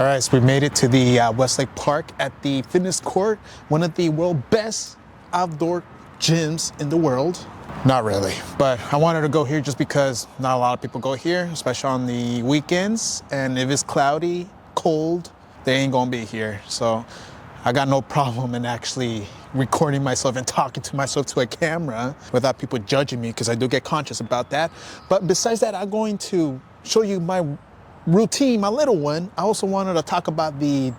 All right, so we made it to the Westlake Park at the fitness court, one of the world's best outdoor gyms in the world. Not really, but I wanted to go here just because not a lot of people go here, especially on the weekends. And if it's cloudy, cold, they ain't gonna be here. So I got no problem in actually recording myself and talking to myself to a camera without people judging me, because I do get conscious about that. But besides that, I'm going to show you my routine, my little one. I also wanted to talk about the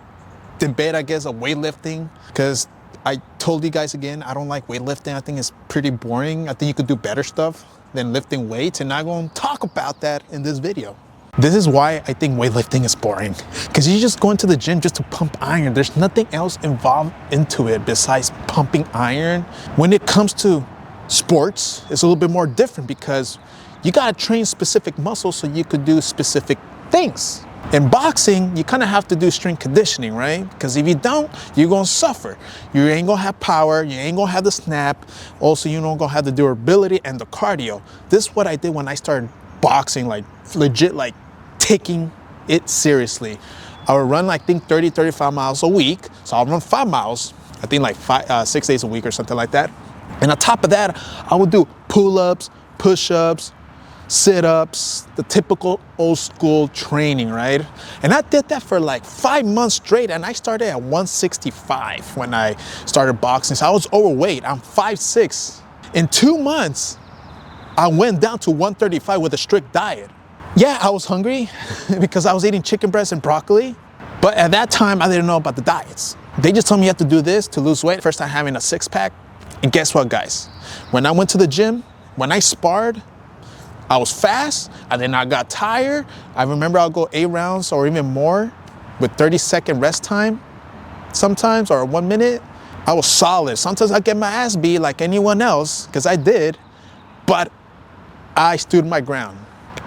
debate, I guess, of weightlifting, because I told you guys again, I don't like weightlifting. I think it's pretty boring. I think you could do better stuff than lifting weights, and I'm going to talk about that in this video. This is why I think weightlifting is boring, because you just go into the gym just to pump iron. There's nothing else involved into it besides pumping iron. When it comes to sports, it's a little bit more different, because you got to train specific muscles so you could do specific things. In boxing, you kind of have to do strength conditioning, right? Because if you don't, you're going to suffer. You ain't going to have power. You ain't going to have the snap. Also, you're not going to have the durability and the cardio. This is what I did when I started boxing, like legit, like taking it seriously. I would run, like, I think 30, 35 miles a week. So I'll run 5 miles, I think like 6 days a week or something like that. And on top of that, I would do pull-ups, push-ups, sit-ups, the typical old school training, right? And I did that for like 5 months straight, and I started at 165 when I started boxing. So I was overweight. I'm 5'6". In 2 months, I went down to 135 with a strict diet. Yeah, I was hungry because I was eating chicken breast and broccoli, but at that time, I didn't know about the diets. They just told me you have to do this to lose weight. First time having a six-pack. And guess what, guys? When I went to the gym, when I sparred, I was fast, and then I got tired. I remember I'll go 8 rounds or even more with 30-second rest time sometimes, or 1 minute. I was solid. Sometimes I get my ass beat like anyone else, because I did, but I stood my ground.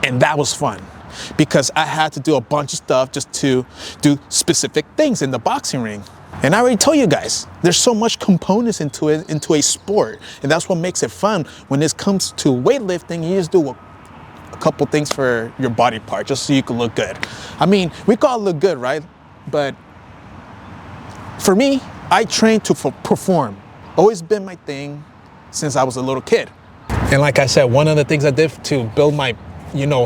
And that was fun, because I had to do a bunch of stuff just to do specific things in the boxing ring. And I already told you guys, there's so much components into it, into a sport. And that's what makes it fun. When it comes to weightlifting, you just do a couple things for your body part just so you can look good. I mean, we call it look good, right? But for me, I train to perform. Always been my thing since I was a little kid. And like I said, one of the things I did to build my,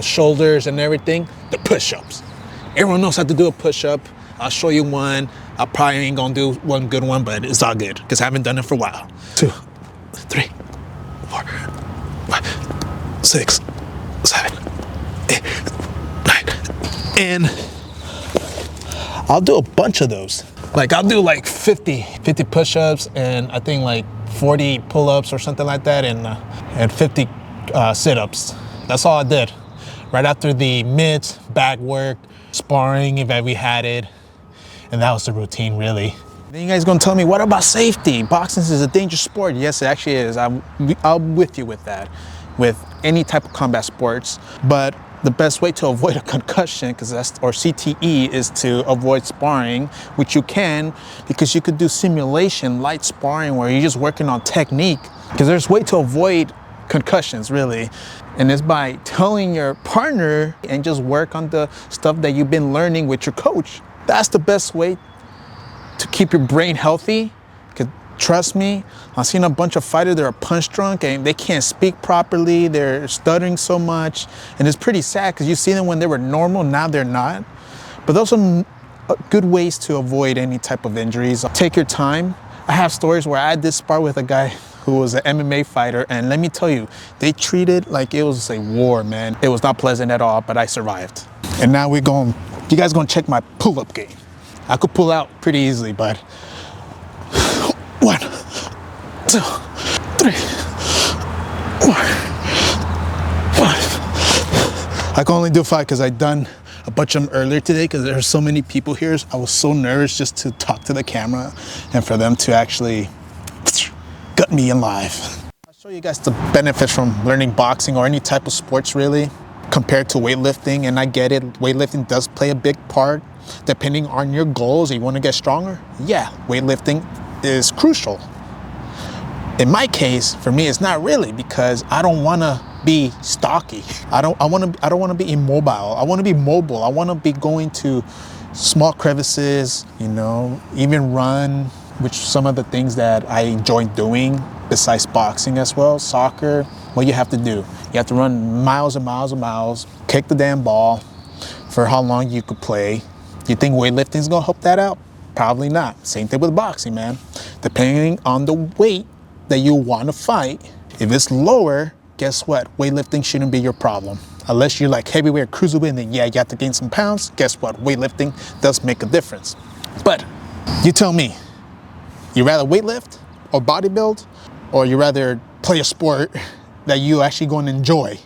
shoulders and everything, the push-ups. Everyone knows how to do a push-up. I'll show you one. I probably ain't gonna do one good one, but it's all good, because I haven't done it for a while. 2, 3, 4, 5, 6, 7, 8, 9. And I'll do a bunch of those. Like, I'll do like 50 push-ups, and I think like 40 pull-ups or something like that, and 50 sit-ups. That's all I did. Right after the mitts, back work, sparring if we had it. And that was the routine, really. Then you guys gonna tell me, what about safety? Boxing is a dangerous sport. Yes, it actually is. I'm with you with that, with any type of combat sports. But the best way to avoid a concussion, or CTE, is to avoid sparring, which you can, because you could do simulation, light sparring, where you're just working on technique. Because there's a way to avoid concussions, really. And it's by telling your partner and just work on the stuff that you've been learning with your coach. That's the best way to keep your brain healthy. Because trust me, I've seen a bunch of fighters that are punch drunk and they can't speak properly. They're stuttering so much. And it's pretty sad, because you see them when they were normal, now they're not. But those are good ways to avoid any type of injuries. Take your time. I have stories where I did spar with a guy who was an MMA fighter, and let me tell you, they treated like it was a war, man. It was not pleasant at all, but I survived. And now you guys gonna check my pull-up game. I could pull out pretty easily, but 1, 2, 3, 4, 5. I can only do 5 because I done a bunch of them earlier today, because there are so many people here. I was so nervous just to talk to the camera and for them to actually gut me in live. I'll show you guys the benefits from learning boxing or any type of sports, really, compared to weightlifting. And I get it, weightlifting does play a big part depending on your goals. You want to get stronger? Yeah, weightlifting is crucial. In my case, for me, it's not really, because I don't want to be stocky. I don't want to be immobile. I want to be mobile. I want to be going to small crevices, you know, even run, which some of the things that I enjoy doing besides boxing as well, soccer. What you have to do, you have to run miles and miles and miles, kick the damn ball for how long you could play. You think weightlifting is gonna help that out? Probably not. Same thing with boxing, man. Depending on the weight that you want to fight, if it's lower, guess what? Weightlifting shouldn't be your problem. Unless you're like heavyweight, cruiserweight, and then yeah, you have to gain some pounds. Guess what? Weightlifting does make a difference. But you tell me, you rather weightlift or bodybuild, or you rather play a sport that you actually going to enjoy?